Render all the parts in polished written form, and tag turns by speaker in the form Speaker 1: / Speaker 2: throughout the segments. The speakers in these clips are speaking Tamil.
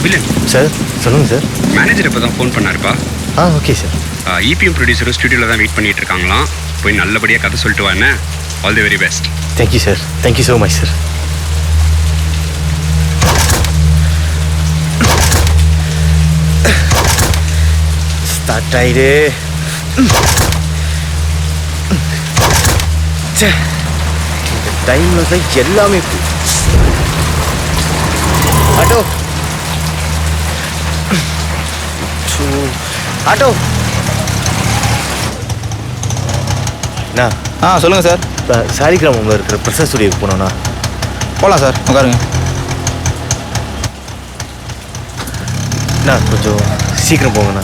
Speaker 1: கபிலன்
Speaker 2: சார் சொல்லுங்கள் சார்.
Speaker 1: மேனேஜர் இப்போ தான் ஃபோன் பண்ணாருப்பா.
Speaker 2: Okay sir.
Speaker 1: இபிஎம் ப்ரொடியூசரும் ஸ்டுடியோவில் தான் வெயிட் பண்ணிட்டு இருக்காங்களாம். போய் நல்லபடியாக கதை சொல்லிட்டு வாங்க. All the very best.
Speaker 2: Thank you sir. Thank you so much sir. Start ஆயிடு. இந்த டைமில் தான் எல்லாமே ஆட்டோ ஆட்டோ
Speaker 3: சொல்லுங்கள் சார்.
Speaker 2: இப்போ சாலிகிராமத்தில் இருக்கிற பிரசாத் ஸ்டுடியோக்கு போனோண்ணா.
Speaker 3: போகலாம் சார், உட்காருங்க.
Speaker 2: கொஞ்சம் சீக்கிரம் போங்கண்ணா.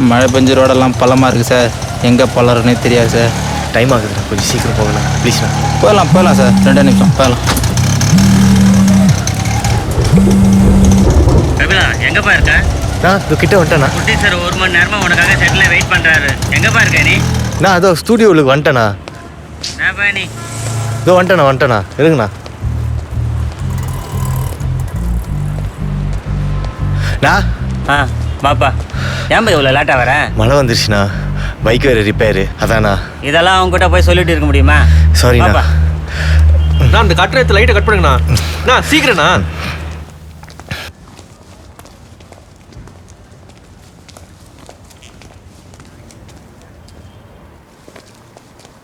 Speaker 3: மழை பெஞ்ச ரோடெல்லாம் பள்ளமாக இருக்குது சார். எங்கே பள்ளறனே தெரியாது சார்.
Speaker 2: டைம் ஆகுதுண்ணா, கொஞ்சம் சீக்கிரம் போகலாம் ப்ளீஸ்ண்ணா.
Speaker 3: போகலாம் சார், 2 நிமிஷம் போகலாம்.
Speaker 4: கபிலா, எங்கப்பா இருக்க?
Speaker 2: இது கிட்ட வந்துட்டேண்ணா.
Speaker 4: குட்டி சார் 1 மணி நேரமா உனக்காக செட்டில் வெயிட் பண்ணுறாரு. எங்கப்பா இருக்க நீ?
Speaker 2: அதோ ஸ்டூடியோவுக்கு வந்துட்டேண்ணா.
Speaker 4: நீ
Speaker 2: இதோ வந்துட்டேண்ணா இருங்கண்ணா.
Speaker 4: பாப்பா, ஏன்பா இவ்வளோ லேட்டாக வர?
Speaker 2: மழை வந்துருச்சுண்ணா, பைக் வேறு ரிப்பேரு, அதாண்ணா.
Speaker 4: இதெல்லாம் அவங்ககிட்ட போய் சொல்லிட்டு இருக்க முடியுமா?
Speaker 2: சாரிண்ணா.
Speaker 5: அந்த கட்டுறத்து லைட்டை கட் பண்ணுங்கண்ணா. சீக்கிரண்ணா.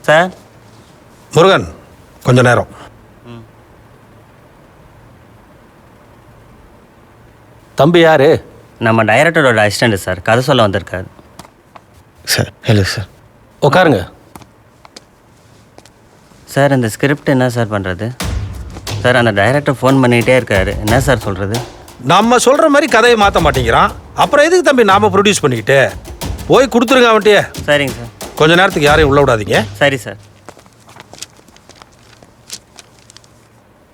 Speaker 4: சார்
Speaker 6: முருகன், கொஞ்ச நேரம்.
Speaker 5: தம்பி யாரு?
Speaker 4: நம்ம டைரக்டரோட அசிஸ்டண்ட் சார், கதை சொல்ல வந்திருக்காரு.
Speaker 2: Sir hello sir.
Speaker 5: உட்காருங்க
Speaker 4: சார். இந்த ஸ்கிரிப்ட் என்ன சார் பண்ணுறது? சார் அந்த டைரக்டர் ஃபோன் பண்ணிகிட்டே இருக்காரு. என்ன சார் சொல்கிறது?
Speaker 6: நம்ம சொல்கிற மாதிரி கதையை மாற்ற மாட்டேங்கிறான். அப்புறம் எதுக்கு தம்பி நாம ப்ரொடியூஸ் பண்ணிக்கிட்டு? போய் கொடுத்துருங்க அவன்கிட்டயே.
Speaker 4: சரிங்க சார்.
Speaker 6: கொஞ்ச நேரத்துக்கு யாரையும் உள்ள விடாதீங்க.
Speaker 4: சரி சார்.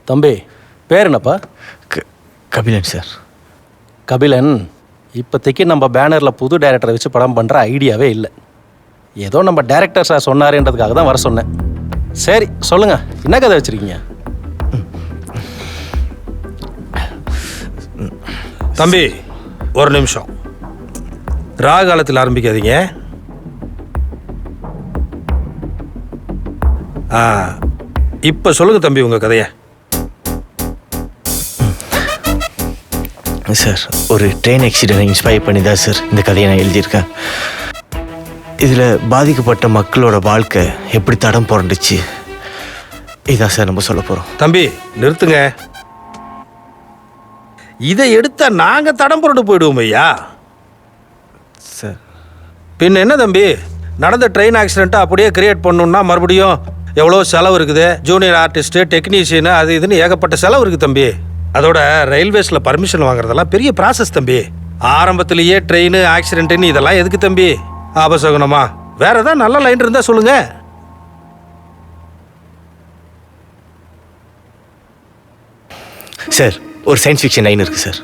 Speaker 5: தம்பி பேர் என்னப்பா?
Speaker 2: கபிலன் சார்.
Speaker 5: கபிலன், இப்போதைக்கு நம்ம பேனரில் புது டைரக்டரை வச்சு படம் பண்ணுற ஐடியாவே இல்லை. ஏதோ நம்ம டைரக்டர் சார் சொன்னாருன்றதுக்காக தான் வர சொன்னேன். சரி சொல்லுங்க, என்ன கதை வச்சிருக்கீங்க?
Speaker 6: தம்பி ஒரு நிமிஷம். ராகாலத்தில் ஆரம்பிக்காதீங்க. இப்போ சொல்லுங்க தம்பி உங்க கதையை.
Speaker 2: சார், ஒரு ட்ரெயின் ஆக்சிடென்ட் இன்ஸ்பயர் பண்ணி தான் சார் இந்த கதையை நான் எழுதியிருக்கேன். இதில் பாதிக்கப்பட்ட மக்களோட வாழ்க்கை எப்படி தடம் புரண்டுச்சு, இதான் சார் நம்ம சொல்ல போகிறோம்.
Speaker 6: தம்பி நிறுத்துங்க. இதை எடுத்தா நாங்கள் தடம் புரண்டு போயிடுவோம் ஐயா.
Speaker 2: சார்
Speaker 6: பின் என்ன தம்பி, நடந்த ட்ரெயின் ஆக்சிடெண்ட்டை அப்படியே கிரியேட் பண்ணணும்னா மறுபடியும் எவ்வளோ செலவு இருக்குது. ஜூனியர் ஆர்டிஸ்ட்டு, டெக்னீஷியனு, அது இதுன்னு ஏகப்பட்ட செலவு இருக்குது தம்பி. அதோட ரயில்வேஸில் பர்மிஷன் வாங்குறதெல்லாம் பெரிய ப்ராசஸ் தம்பி. ஆரம்பத்திலேயே ட்ரெயின் ஆக்சிடென்ட்டுன்னு இதெல்லாம் எதுக்கு தம்பி? அபசகுனமா? வேற ஏதாவது நல்ல லைன் இருந்தால் சொல்லுங்க.
Speaker 2: சார், ஒரு சயின்ஸ் ஃபிக்ஷன் லைன் இருக்குது சார்.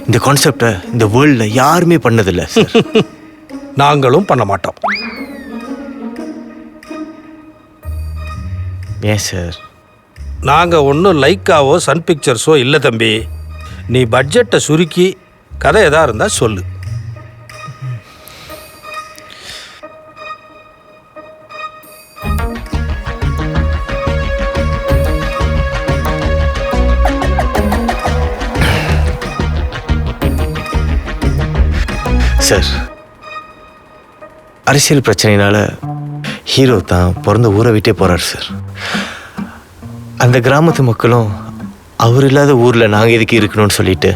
Speaker 2: இந்த கான்செப்டை இந்த வேர்ல்டில் யாருமே பண்ணதில்லை சார்.
Speaker 6: நாங்களும் பண்ண மாட்டோம்.
Speaker 2: ஏன் சார்?
Speaker 6: நாங்கள் ஒன்றும் லைக்காவோ சன் பிக்சர்ஸோ இல்லை தம்பி. நீ பட்ஜெட்டை சுருக்கி கதை எதா இருந்தால் சொல்லு.
Speaker 2: சார், அரசியல் பிரச்சனையினால ஹீரோ தான் பிறந்த ஊரை விட்டே போகிறார் சார். அந்த கிராமத்து மக்களும் அவர் இல்லாத ஊரில் நாங்கள் எதுக்கு இருக்கணும்னு சொல்லிட்டு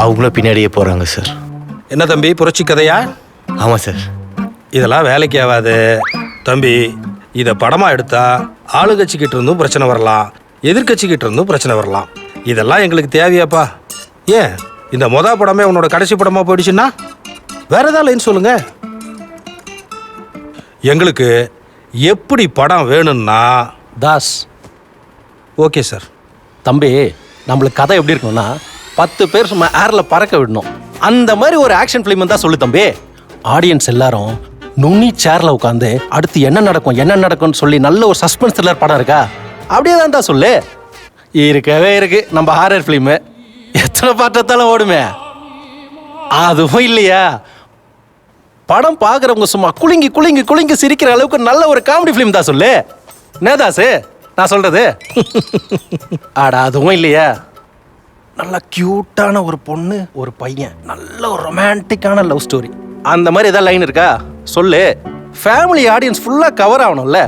Speaker 2: அவங்களும் பின்னாடியே போகிறாங்க சார்.
Speaker 6: என்ன தம்பி, புரட்சி கதையா?
Speaker 2: ஆமாம் சார்.
Speaker 6: இதெல்லாம் வேலைக்கு ஆகாது தம்பி. இதை படமாக எடுத்தா ஆளுங்கட்சிக்கிட்ட இருந்தும் பிரச்சனை வரலாம், எதிர்கட்சிக்கிட்ட இருந்தும் பிரச்சனை வரலாம். இதெல்லாம் எங்களுக்கு தேவையாப்பா? ஏன் இந்த படமே உன்னோட கடைசி படமாக போயிடுச்சுன்னா வேற ஏதாவது லைன் சொல்லுங்க. எங்களுக்கு எப்படி படம் வேணும்னா
Speaker 5: தாஸ்.
Speaker 6: Okay sir.
Speaker 5: தம்பி, நம்மளுக்கு கதை எப்படி இருக்கணும்னா 10 பேர் சும்மா ஏரில் பறக்க விடணும். அந்த மாதிரி ஒரு ஆக்ஷன் ஃபிலிம் தான் சொல்லு தம்பி. ஆடியன்ஸ் எல்லாரும் நுண்ணி சேரில் உட்காந்து அடுத்து என்ன நடக்கும்னு சொல்லி நல்ல ஒரு சஸ்பென்ஸ் த்ரில்லர் படம் இருக்கா? அப்படியே தான் சொல்லு. இருக்கவே இருக்கு நம்ம ஹாரர் ஃபிலிமு. எத்தனை பாட்டத்தாலும் ஓடுமே. அதுவும் இல்லையா, படம் பார்க்குறவங்க சும்மா குலுங்கி குலுங்கி குலுங்கி சிரிக்கிற அளவுக்கு நல்ல ஒரு காமெடி ஃபிலிம் தான் சொல்லு. நேதாசு நான் சொல்றது. ஆடா அதுவும் இல்லையா, நல்ல கியூட்டான ஒரு பொண்ணு ஒரு பையன், நல்ல ஒரு ரொமான்டிக்கான லவ் ஸ்டோரி, அந்த மாதிரி ஏதாவது லைன் இருக்கா சொல்லு. ஃபேமிலி ஆடியன்ஸ் ஃபுல்லாக கவர் ஆகணும்ல,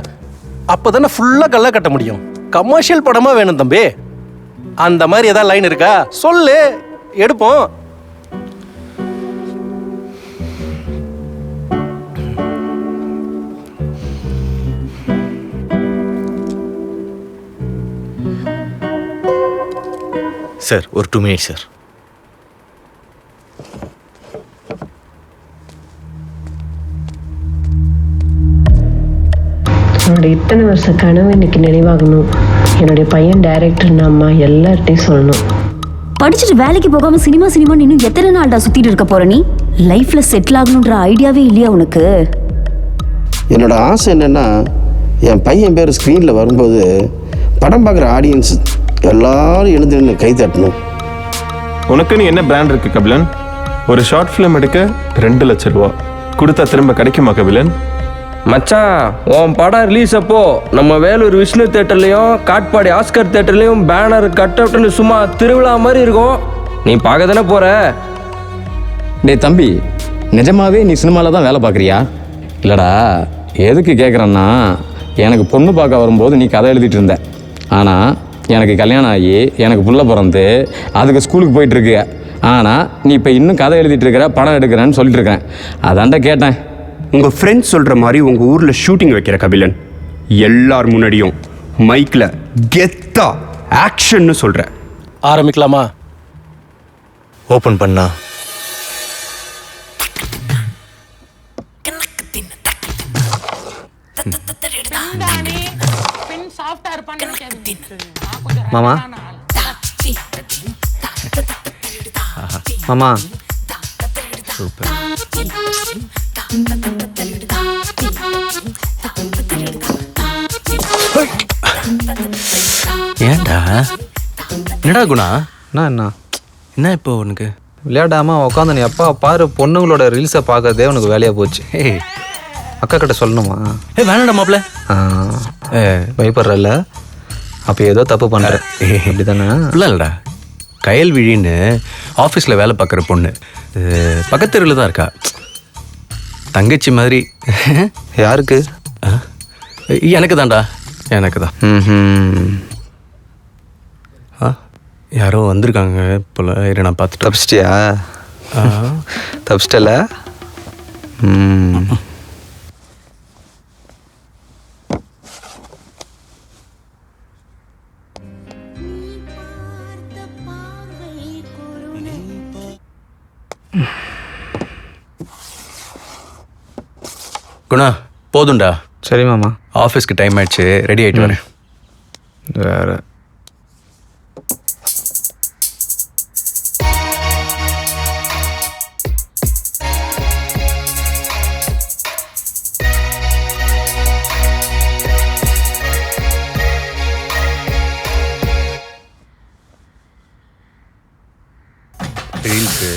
Speaker 5: அப்போ தானே ஃபுல்லாக கல்ல கட்ட முடியும். கமர்ஷியல் படமாக வேணும் தம்பி. அந்த மாதிரி ஏதாவது லைன் இருக்கா சொல்லு, எடுப்போம்.
Speaker 2: சார் ஒரு 2 minutes சார்.
Speaker 7: என்னோட இத்தனை வருஷ கனவு இன்னைக்கு நினைவாகணும். என்னுடைய பையன் டைரக்டர்னு அம்மா எல்லார்ட்டையும் சொல்லணும்.
Speaker 8: படிச்சுட்டு வேலைக்கு போகாம சினிமா இன்னும் எத்தனை நாள்டா சுத்திட்டு இருக்க போற நீ? லைஃப்ல செட்டில் ஆகணுன்ற ஐடியாவே இல்லையா உனக்கு?
Speaker 9: என்னோட ஆசை என்னென்னா, என் பையன் பேர் ஸ்க்ரீனில் வரும்போது படம் பார்க்குற ஆடியன்ஸ் எல்லாரும் எழுந்து நின்று கை தட்டணும்.
Speaker 10: உனக்குன்னு என்ன பிராண்ட் இருக்கு கபிலன்? ஒரு ஷார்ட் ஃபிலிம் எடுக்க 2 லட்சம் ரூபா கொடுத்தா திரும்ப கிடைக்குமா கபிலன்?
Speaker 11: மச்சான், உன் படம் ரிலீஸ் அப்போ நம்ம வேலூர் விஷ்ணு தேட்டர்லையும் காட்பாடி ஆஸ்கர் தேட்டர்லையும் பேனர் கட் அவுட்னு சும்மா திருவிழா மாதிரி இருக்கும். நீ பார்க்க தானே போற?
Speaker 12: டேய் தம்பி, நிஜமாவே நீ சினிமாவில் தான் வேலை பார்க்குறியா? இல்லைடா, எதுக்கு கேட்குறேன்னா, எனக்கு பொண்ணு பார்க்க வரும்போது நீ கதை எழுதிட்டு இருந்த. ஆனால் எனக்கு கல்யாணம் ஆகி எனக்கு புள்ள பிறந்து அதுக்கு ஸ்கூலுக்கு போயிட்டுருக்கு. ஆனால் நீ இப்போ இன்னும் கதை எழுதிட்டு இருக்கிற, படம் எடுக்கிறேன்னு சொல்லிட்டு இருக்கிறேன். அதான்டா கேட்டேன்.
Speaker 1: உங்கள் ஃப்ரெண்ட்ஸ் சொல்கிற மாதிரி உங்கள் ஊரில் ஷூட்டிங் வைக்கிற கபிலன், எல்லார் முன்னாடியும் மைக்கில் கெத்தா ஆக்ஷன்னு சொல்கிறேன்.
Speaker 5: ஆரம்பிக்கலாமா?
Speaker 2: ஓப்பன் பண்ணா
Speaker 3: மாமா மாமா
Speaker 2: சூப்பர்.
Speaker 3: ஏன்டா?
Speaker 11: என்னடா குணா?
Speaker 3: என்ன இப்போ உனக்கு
Speaker 11: விளையாடாம உட்காந்து நீ அப்பா பாரு, பொண்ணுங்களோட ரீல்ஸை பார்க்கறதே உனக்கு வேலையா போச்சு. அக்கா கிட்ட சொல்லணுமா?
Speaker 3: வேணாடா மாப்ள.
Speaker 11: பயப்படுறல, அப்போ ஏதோ தப்பு பண்ணுற அப்படிதானே?
Speaker 3: இல்லடா, கயல்விழின்னு ஆஃபீஸில் வேலை பார்க்குற பொண்ணு பக்கத்து தெருவில் தான் இருக்கா. தங்கச்சி மாதிரி.
Speaker 11: யாருக்கு?
Speaker 3: எனக்கு தான்டா, எனக்கு தான். யாரோ வந்திருக்காங்க போல. இரு நான் பார்த்துட்டு.
Speaker 11: தப்பிச்சிட்டியா? தப்பிச்சிட்டல?
Speaker 3: குணா போதும்டா.
Speaker 11: சரி மாமா,
Speaker 3: ஆஃபீஸ்க்கு டைம் ஆயிடுச்சு, ரெடி ஆகிட்டு வரேன்.
Speaker 11: வேற
Speaker 3: ரீல்ஸு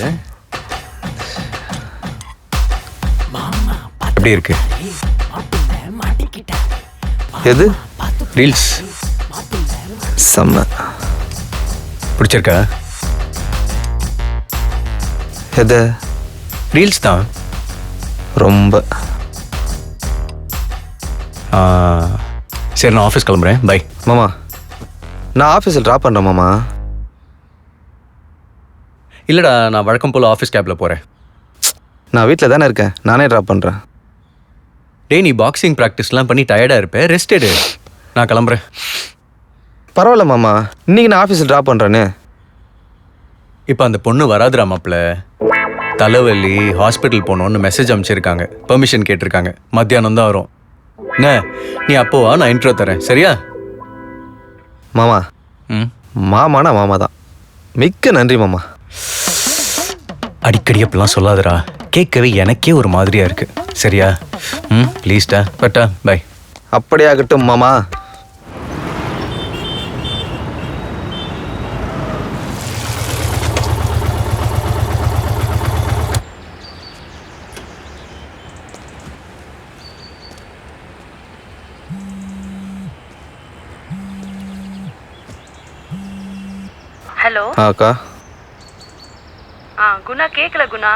Speaker 3: எப்படி இருக்கு?
Speaker 11: எது?
Speaker 3: ரீல்ஸ்
Speaker 11: செம்ம.
Speaker 3: பிடிச்சிருக்கா?
Speaker 11: எது?
Speaker 3: ரீல்ஸ் தான்.
Speaker 11: ரொம்ப.
Speaker 3: சரி நான் ஆஃபீஸ் கிளம்புறேன், பை.
Speaker 11: மாமா நான் ஆஃபீஸில் ட்ராப் பண்ணுறேன் மாமா.
Speaker 3: இல்லைடா, நான் வழக்கம் போல் ஆஃபீஸ் கேபில் போகிறேன்.
Speaker 11: நான் வீட்டில் தானே இருக்கேன், நானே ட்ராப் பண்ணுறேன்.
Speaker 3: டேய், நீ பாக்ஸிங் ப்ராக்டிஸ்லாம் பண்ணி டயர்டாக இருப்பேன், ரெஸ்ட் எடு. நான் கிளம்புறேன்.
Speaker 11: பரவாயில்ல மாமா, இன்னைக்கு நான் ஆஃபீஸில் ட்ராப் பண்ணுறேன்னு.
Speaker 3: இப்போ அந்த பொண்ணு வராதுரா மாப்பிள்ள. தலைவலி, ஹாஸ்பிட்டல் போகணுன்னு மெசேஜ் அனுப்பிச்சிருக்காங்க, பெர்மிஷன் கேட்டிருக்காங்க. மத்தியானம் தான் வரும். என்ன நீ அப்போவா, நான் இன்ட்ரோ தரேன், சரியா?
Speaker 11: மாமா மாமானா மாமா தான். மிக்க நன்றி மாமா.
Speaker 3: அடிக்கடி அப்படிலாம் சொல்லாதடா, கேட்கவே எனக்கே ஒரு மாதிரியா இருக்கு, சரியா? ப்ளீஸ்டா, பட்டா, பை.
Speaker 11: அப்படியே ஆகட்டும் மாமா.
Speaker 13: ஹலோ
Speaker 2: அக்கா
Speaker 13: குணா கேட்கல குணா.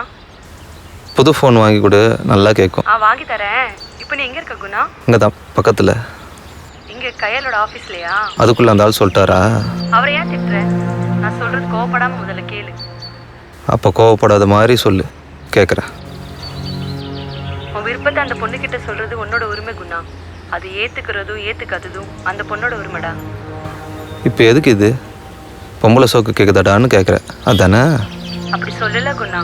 Speaker 2: புது ஃபோன் வாங்கி கொடு, நல்லா கேட்கும்.
Speaker 13: வாங்கி தரேன். இப்போ நீ எங்க இருக்க குணா?
Speaker 2: இங்கே தான் பக்கத்தில்.
Speaker 13: இங்க கையலோட ஆஃபீஸ்லையா?
Speaker 2: அதுக்குள்ளே அந்த ஆள் சொல்லிட்டாரா?
Speaker 13: அவரை ஏன் திட்டுற? நான் சொல்றது கோவப்படாம முதல்ல கேளு.
Speaker 2: அப்போ கோவப்படாத மாதிரி சொல்லு, கேட்குறேன்.
Speaker 13: உன் விருப்பத்தை அந்த பொண்ணுக்கிட்ட சொல்றது உன்னோட உரிமை குணா. அது ஏத்துக்கிறதும் ஏத்துக்காததும் அந்த பொண்ணோட உரிமைடா.
Speaker 2: இப்போ எதுக்கு இது? பொம்பளை சோக்கு கேட்குதாடான்னு கேட்குறேன், அதானே?
Speaker 13: அப்படி சொல்லல குணா.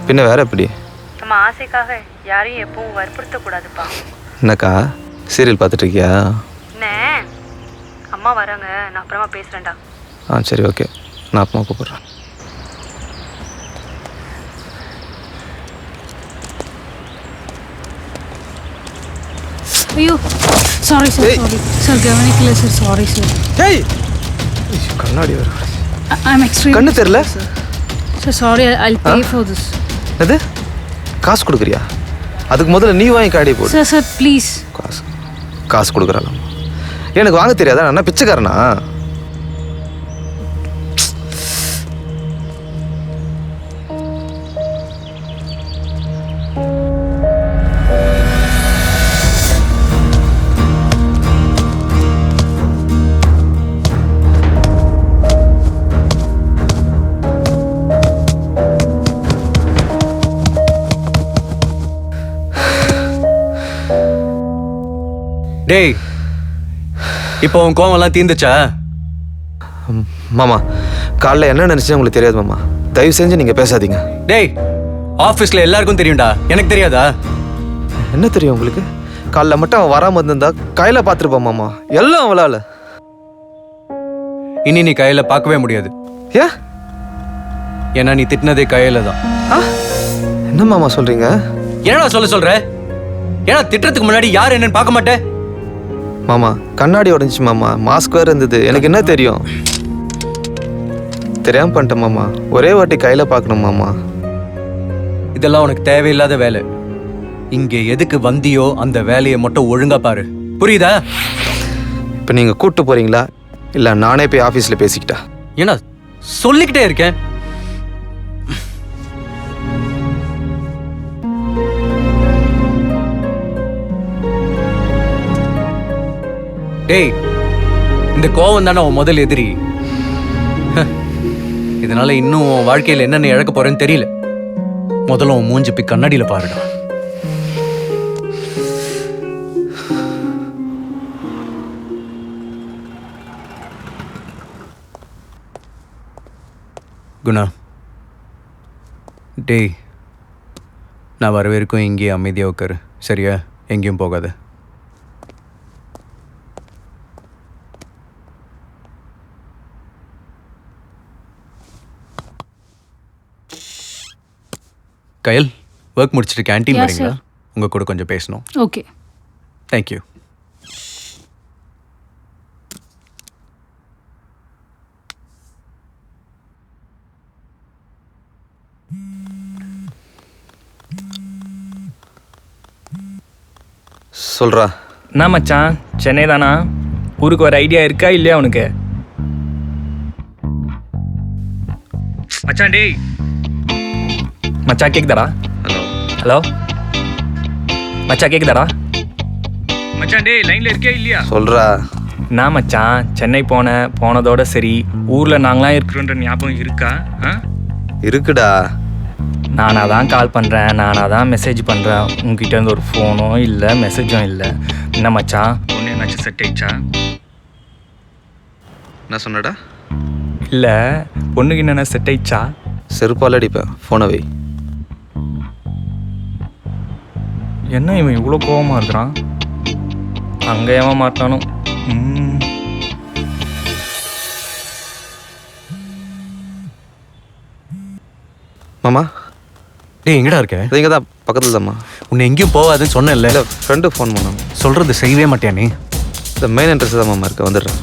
Speaker 2: பின்ன வேற எப்படி?
Speaker 13: நம்ம ஆசைக்காக யாரையும் எப்பவும் வற்புறுத்தக்கூடாதுப்பா.
Speaker 2: என்னக்கா சீரியல் பார்த்துட்டு இருக்கியா?
Speaker 13: என்ன அம்மா வராங்க, நான் அப்புறமா பேசுறேன்டா.
Speaker 2: சரி ஓகே, நான் அப்புறமா கூப்பிட்றேன்.
Speaker 14: ஐயோ சாரி சார், சாரி சார், கவனிக்கல சார், சாரி சார்.
Speaker 2: ஏய் கண்ணாடி வர
Speaker 14: ஐ அம் எக்ஸ்ட்ரீம்
Speaker 2: கண்ணு தெரியல
Speaker 14: sir. Sorry, I pay for this.
Speaker 2: அது காசு கொடுக்குறியா? அதுக்கு முதல்ல நீ வாங்கி காடி போடு.
Speaker 14: Sir sir please.
Speaker 2: காசு கொடுக்குறாளாம். எனக்கு வாங்க தெரியாதா? நான் பிச்சைக்காரனா?
Speaker 3: டேய், இப்போ உன் கோவம்லாம் தீர்ந்துச்சா?
Speaker 2: மாமா காலைல என்ன நினைச்சேன் உங்களுக்கு தெரியாது மாமா, தயவு செஞ்சு நீங்க பேசாதீங்க.
Speaker 3: டேய், ஆஃபீஸில் எல்லாருக்கும் தெரியும்டா, எனக்கு தெரியாதா?
Speaker 2: என்ன தெரியும் உங்களுக்கு? காலைல மட்டும் அவன் வராமல் இருந்திருந்தா கையில் பார்த்துருப்பான் மாமா, எல்லாம் அவளால.
Speaker 3: இனி நீ கையில் பார்க்கவே முடியாது.
Speaker 2: ஏன்?
Speaker 3: ஏன்னா நீ திட்டினதே கையில் தான்.
Speaker 2: என்ன மாமா சொல்றீங்க?
Speaker 3: என்னடா சொல்ற? ஏன்னா திட்டுறதுக்கு முன்னாடி யார் என்னன்னு பார்க்க மாட்டேன்.
Speaker 2: மாமா கண்ணாடி உடஞ்சி மாமா, மாஸ்க் வேறு இருந்தது, எனக்கு என்ன தெரியும்? தெரியாம பண்ணிட்டேன் மாமா, ஒரே வாட்டி கையில் பார்க்கணும் மாமா.
Speaker 3: இதெல்லாம் உனக்கு தேவையில்லாத வேலை. இங்கே எதுக்கு வந்தியோ அந்த வேலையை மட்டும் ஒழுங்கா பாரு, புரியுதா?
Speaker 2: இப்போ நீங்கள் கூப்பிட்டு போறீங்களா இல்லை நானே போய் ஆஃபீஸில் பேசிக்கிட்டா?
Speaker 3: ஏன்னா சொல்லிக்கிட்டே இருக்கேன். டேய், இந்த கோவம் தானே உன் முதல் எதிரி. இதனால இன்னும் உன் வாழ்க்கையில் என்னென்ன இழக்க போறேன்னு தெரியல. முதல்ல உன் மூஞ்சி போய் கண்ணாடியில் பாருடா. குணா, டேய், நான் வர வரைக்கும் இங்கேயே அமைதியாக உட்காரு, சரியா? எங்கேயும் போகாத. கயல், ஒர்க் முடிச்சுட்டு கேன்டீன்
Speaker 14: Yes,
Speaker 3: வரீங்களா?
Speaker 14: sir.
Speaker 3: உங்கள் கூட கொஞ்சம் பேசணும்.
Speaker 14: ஓகே.
Speaker 3: தேங்க்யூ.
Speaker 2: சொல்றா.
Speaker 11: என்ன மச்சான், சென்னை தானா? ஊருக்கு ஒரு ஐடியா இருக்கா இல்லையா உனக்கு? மச்சான் டேய், மச்சான் கேக்குதாடா? ஹலோ மச்சான் கேக்குதாடா? மச்சான் டேய், லைன்ல இருக்கியா இல்லையா?
Speaker 2: சொல்றா.
Speaker 11: நான் மச்சான் சென்னை போனதோட சரி, ஊர்ல நாங்களாம் இருக்கிறோன்ற ஞாபகம் இருக்கா?
Speaker 2: இருக்குடா.
Speaker 11: நானாக தான் கால் பண்ணுறேன், நானாக தான் மெசேஜ் பண்ணுறேன். உங்ககிட்ட இருந்து ஒரு ஃபோனும் இல்லை, மெசேஜும் இல்லை. என்ன மச்சான், ஒன்று என்னாச்சும் செட் ஆயிடுச்சா?
Speaker 2: என்ன சொன்னடா?
Speaker 11: இல்லை, பொண்ணுக்கு என்னென்ன செட் ஆயிடுச்சா?
Speaker 2: செருப்பால் அடிப்பேன், ஃபோனை வை.
Speaker 11: என்ன இவன் இவ்வளோ கோவமாக இருக்கிறான்? அங்கே ஏன் மாட்டானோ?
Speaker 2: மாமா
Speaker 3: டேய், எங்கடா இருக்க?
Speaker 2: இங்கே தான் பக்கத்தில் தான்மா.
Speaker 3: உன்னை எங்கேயும் போகாதுன்னு சொன்னேன்ல.
Speaker 2: இல்லை, ஃப்ரெண்டு ஃபோன் பண்ணாங்க.
Speaker 3: சொல்கிறது செய்யவே மாட்டியா நீ?
Speaker 2: இந்த மெயின் என்ட்ரன்ஸ் தான் மாமா இருக்கு, வந்துடுறேன்.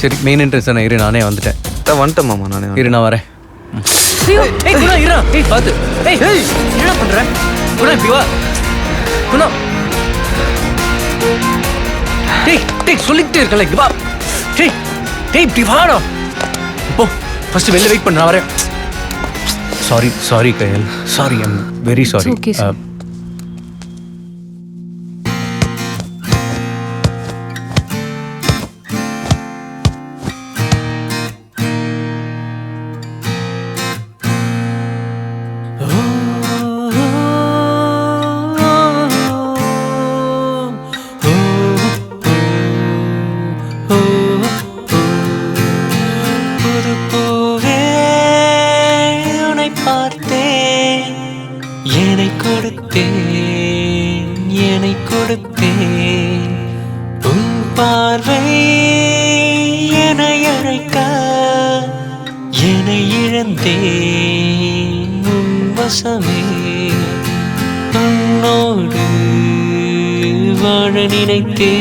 Speaker 3: சரி, மெயின் என்ட்ரன்ஸ் நான் இரு, நானே வந்துட்டேன்.
Speaker 2: தான் வந்துட்டேன் மாமா, நானே
Speaker 3: இரு, நான் வரேன். ஏய் குணா, இருடா. ஏய் பாத்து. ஏய் என்ன பண்ற? குணா இப்படி வா. குணா. டேய் சொல்லிட்டே இருக்கல, இங்க வா. டேய் இப்படி வாடா. போ ஃபர்ஸ்ட் வெளில வெயிட் பண்ண, நான் வரேன். Sorry Kayal, sorry, I'm very sorry.
Speaker 14: okay, sir.
Speaker 15: உன்னோடு வாழ நினைத்தேன்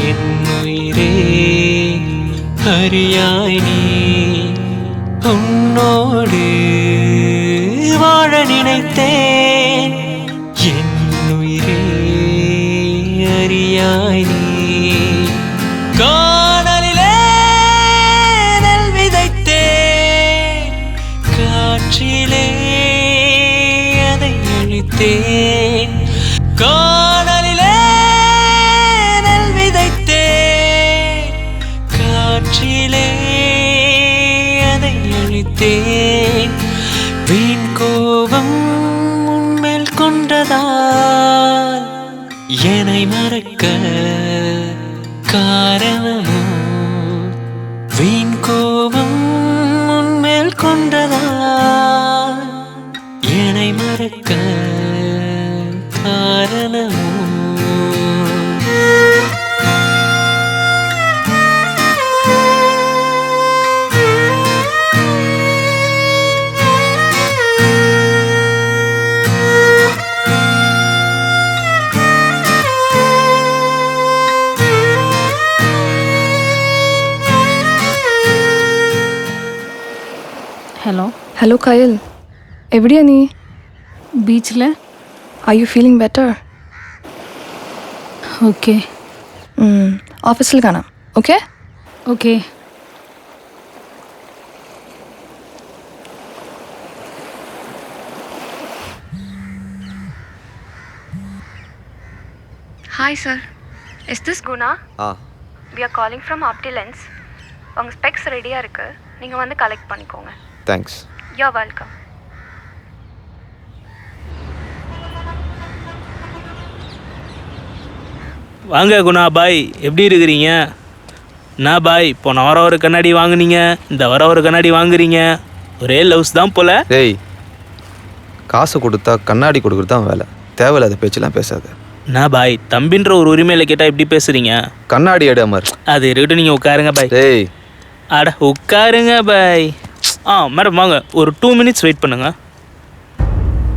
Speaker 15: என் உயிரே அறியாய் நீ. உன்னோடு வாழ நினைத்தேன் என் உயிரே அறியாய் நீ. காணலிலே நெல் விதைத்தேன், காற்றிலே அதை அழித்தேன். காணலிலே நெல் விதைத்தேன், காற்றிலே அதை அழித்தேன். வீண் கோபம் உன்மேல் கொண்டதால் என்னை மறக்க காரணமோ. வீண் கோபம் உன்மேல் கொண்டதால் என்னை மறக்க காரணமோ.
Speaker 14: ஹலோ
Speaker 16: ஹலோ கயல், எப்படியா நீ?
Speaker 14: பீச்சில்.
Speaker 16: Are you feeling better?
Speaker 14: Okay.
Speaker 16: ஆஃபீஸில் காணாம். Okay
Speaker 14: okay.
Speaker 13: Hi sir, is this Guna? We are calling from Optilens. உங்கள் ஸ்பெக்ஸ் ரெடியாக இருக்குது, நீங்கள் வந்து கலெக்ட் பண்ணிக்கோங்க.
Speaker 2: தேங்க்ஸ்.
Speaker 13: You welcome.
Speaker 15: வாங்க குணா பாய், எப்படி இருக்கிறீங்க? என்ன பாய், போன வாரம் ஒரு கண்ணாடி வாங்குனீங்க, இந்த வாரம் ஒரு கண்ணாடி வாங்குறீங்க, ஒரே லவ்ஸ் தான் போல.
Speaker 2: டேய், காசு கொடுத்தா கண்ணாடி கொடுக்குறது தான் வேலை, தேவையில்லாத பேச்செல்லாம் பேசாத.
Speaker 15: என்ன பாய், தம்பின்ற ஒரு உரிமையில் கேட்டால் எப்படி பேசுகிறீங்க?
Speaker 2: கண்ணாடி எடு அமர்.
Speaker 15: அது இருக்கட்டும், நீங்கள் உட்காருங்க பாய்.
Speaker 2: டேய்
Speaker 15: அட உட்காருங்க பாய். மேடம் வாங்க, ஒரு 2 minutes வெயிட் பண்ணுங்க.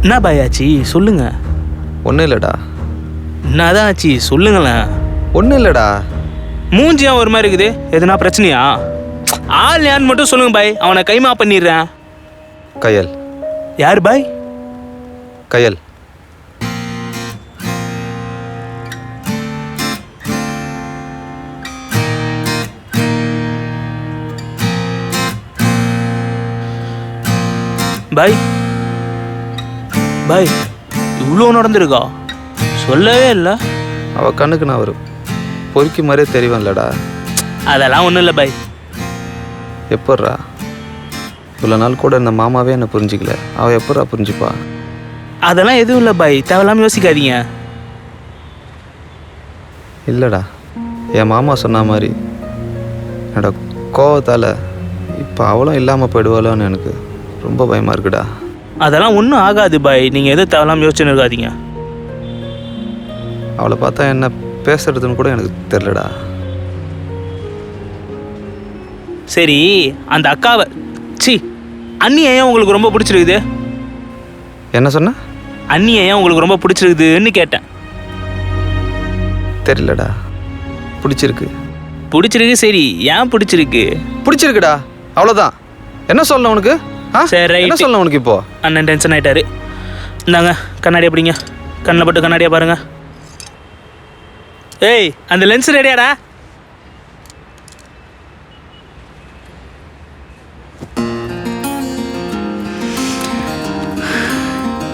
Speaker 15: என்ன பாய் ஆச்சு, சொல்லுங்க.
Speaker 2: ஒன்றும் இல்லைடா.
Speaker 15: என்னதான் ஆச்சு சொல்லுங்களேன்.
Speaker 2: ஒன்றும் இல்லைடா.
Speaker 15: மூஞ்சியா ஒரு மாதிரி இருக்குது, எதுனா பிரச்சனையா? ஆள் யான்னு மட்டும் சொல்லுங்க பாய், அவனை கைமா பண்ணிடுறேன்.
Speaker 2: கயல்.
Speaker 15: யார் பாய்?
Speaker 2: கயல்.
Speaker 15: பாய் பாய், இவ்வளோ நடந்திருக்கா? சொல்லவே இல்லை.
Speaker 2: அவள் கண்ணுக்கு நான் ஒரு பொறுக்கி மாதிரியே தெரியுவேன்லடா.
Speaker 15: அதெல்லாம் ஒன்றும் இல்லை பாய்.
Speaker 2: எப்பட்றா? இவ்வளோ நாள் கூட இந்த மாமாவே என்னை புரிஞ்சிக்கல, அவள் எப்பட்றா புரிஞ்சுப்பா?
Speaker 15: அதெல்லாம் எதுவும் இல்லை பாய், தேவையில்லாமல் யோசிக்காதீங்க.
Speaker 2: இல்லைடா, என் மாமா சொன்ன மாதிரி என்னோட கோவத்தால் இப்போ அவளும் இல்லாமல் போயிடுவாளோன்னு எனக்கு ரொம்ப பயமாக இருக்குடா.
Speaker 15: அதெல்லாம் ஒன்றும் ஆகாது பாய், நீங்கள் எதுவும் தேவையில்லாமல் யோசிச்சுன்னு இருக்காதீங்க.
Speaker 2: அவளை பார்த்தா என்ன பேசுறதுன்னு கூட எனக்கு தெரிலடா.
Speaker 15: சரி, அந்த அக்காவை அண்ணி ஏன் உங்களுக்கு ரொம்ப பிடிச்சிருக்குது?
Speaker 2: என்ன சொன்ன?
Speaker 15: அண்ணி ஏன் உங்களுக்கு ரொம்ப பிடிச்சிருக்குதுன்னு கேட்டேன்.
Speaker 2: தெரியலடா, பிடிச்சிருக்கு.
Speaker 15: பிடிச்சிருக்கு, சரி ஏன் பிடிச்சிருக்கு?
Speaker 2: பிடிச்சிருக்குடா, அவ்வளோதான். என்ன சொல்லணும் உனக்கு?
Speaker 15: சரி,
Speaker 2: என்ன சொல்லணும் உனக்கு? இப்போ
Speaker 15: அண்ணன் டென்ஷன் ஆயிட்டாரு. இந்தாங்க கண்ணாடி எப்படிங்க, கண்ணில் போட்டு கண்ணாடியா பாருங்க. ஏய், அந்த லென்ஸ் ரெடியாடா?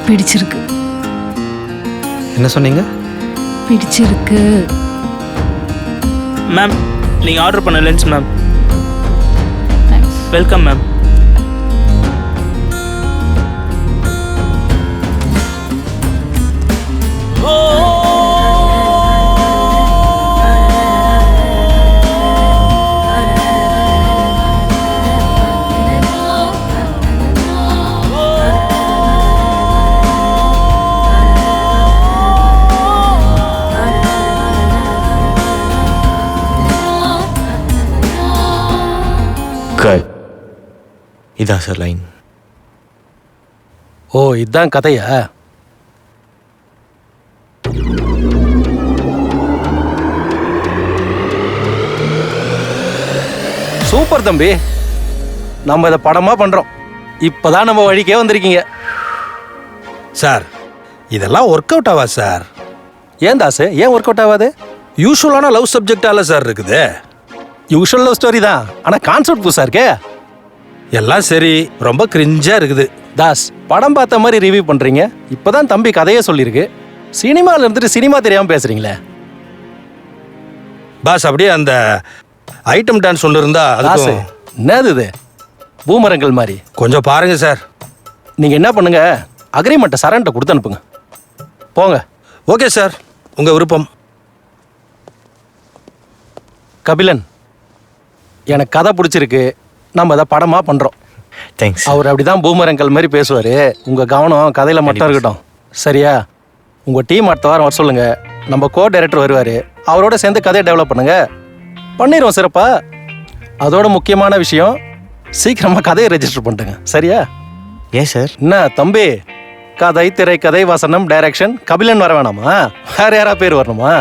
Speaker 14: பிடிச்சிருக்கு.
Speaker 2: என்ன சொன்னீங்க?
Speaker 14: பிடிச்சிருக்கு.
Speaker 15: மேம் நீங்கள் ஆர்டர் பண்ண lunch ma'am. Welcome ma'am.
Speaker 2: Cut. இதான் சார் லைன்.
Speaker 5: ஓ இதுதான் கதையா? சூப்பர் தம்பி, நம்ம இதை படமா பண்றோம். இப்பதான் நம்ம வழிக்கே வந்திருக்கீங்க.
Speaker 6: சார் இதெல்லாம் ஒர்க் அவுட் ஆவா சார்?
Speaker 5: ஏன் தாசு, ஏன் ஒர்க் அவுட் ஆகாது?
Speaker 6: யூஸ்வலான லவ் சப்ஜெக்டால சார் இருக்குது.
Speaker 5: யூஷுவல் லவ் ஸ்டோரி தான், ஆனா கான்செப்ட் புதுசா இருக்கே.
Speaker 6: எல்லாம் சரி, ரொம்ப கிரிஞ்சா இருக்குது.
Speaker 5: தாஸ், படம் பார்த்த மாதிரி ரிவ்யூ பண்றீங்க. இப்பதான் தம்பி கதையே சொல்லியிருக்கு. சினிமால இருந்துட்டு சினிமா தெரியாம பேசுறீங்களே.
Speaker 6: பாஸ் அப்படியே அந்த ஐட்டம் டான்ஸ் ஒன்று இருந்தா
Speaker 5: தாஸ்,
Speaker 6: அதுக்கும்
Speaker 5: என்னது இது? பூமரங்கள் மாதிரி.
Speaker 6: கொஞ்சம் பாருங்க சார்.
Speaker 5: நீங்க என்ன பண்ணுங்க, அக்ரிமெண்ட்டை சரண்ட்ட கொடுத்து அனுப்புங்க. போங்க.
Speaker 6: ஓகே சார், உங்க விருப்பம்.
Speaker 5: கபிலன், எனக்கு கதை பிடிச்சிருக்கு. நம்ம அதை படமா பண்றோம்.
Speaker 2: தேங்க்ஸ்.
Speaker 5: அவர் அப்படிதான் பூமரங்கள் மாதிரி பேசுவாரு. உங்க கவனம் கதையில மட்டும் இருக்கட்டும், சரியா? உங்க டீம் அடுத்த வாரம் வர சொல்லுங்க. நம்ம கோ டைரக்டர் வருவாரு, அவரோட சேர்ந்து கதையை டெவலப் பண்ணுங்க. பண்ணிடுவோம் சிறப்பா. அதோட முக்கியமான விஷயம், சீக்கிரமா கதையை ரெஜிஸ்டர் பண்ணிட்டுங்க, சரியா?
Speaker 2: ஏன் சார்?
Speaker 5: என்ன தம்பி, கதை, திரைக்கதை, வசனம், டைரக்ஷன் கபிலன் வர வேணாமா? வேற யாரா பேர் வரணுமா?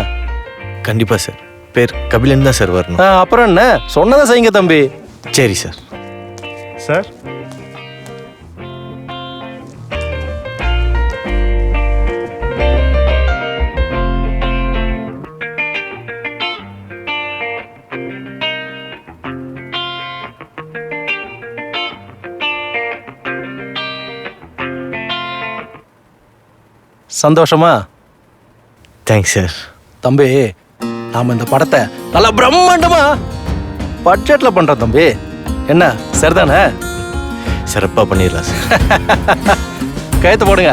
Speaker 2: கண்டிப்பா சார், பேர் கபிலன் தான் சார் வரணும்.
Speaker 5: அப்புறம் என்ன, சொன்னதை செய்யுங்க தம்பி.
Speaker 2: சரி சார்.
Speaker 10: சார்
Speaker 5: சந்தோஷமா?
Speaker 2: Thanks sir.
Speaker 5: தம்பி, நாம இந்த படத்தை நல்லா பிரம்மாண்டமா பட்ஜெட்ல பண்றோம் தம்பி. என்ன சரிதானே?
Speaker 2: சிறப்பா பண்ணிடலாம் சார்.
Speaker 5: கயத்து போடுங்க.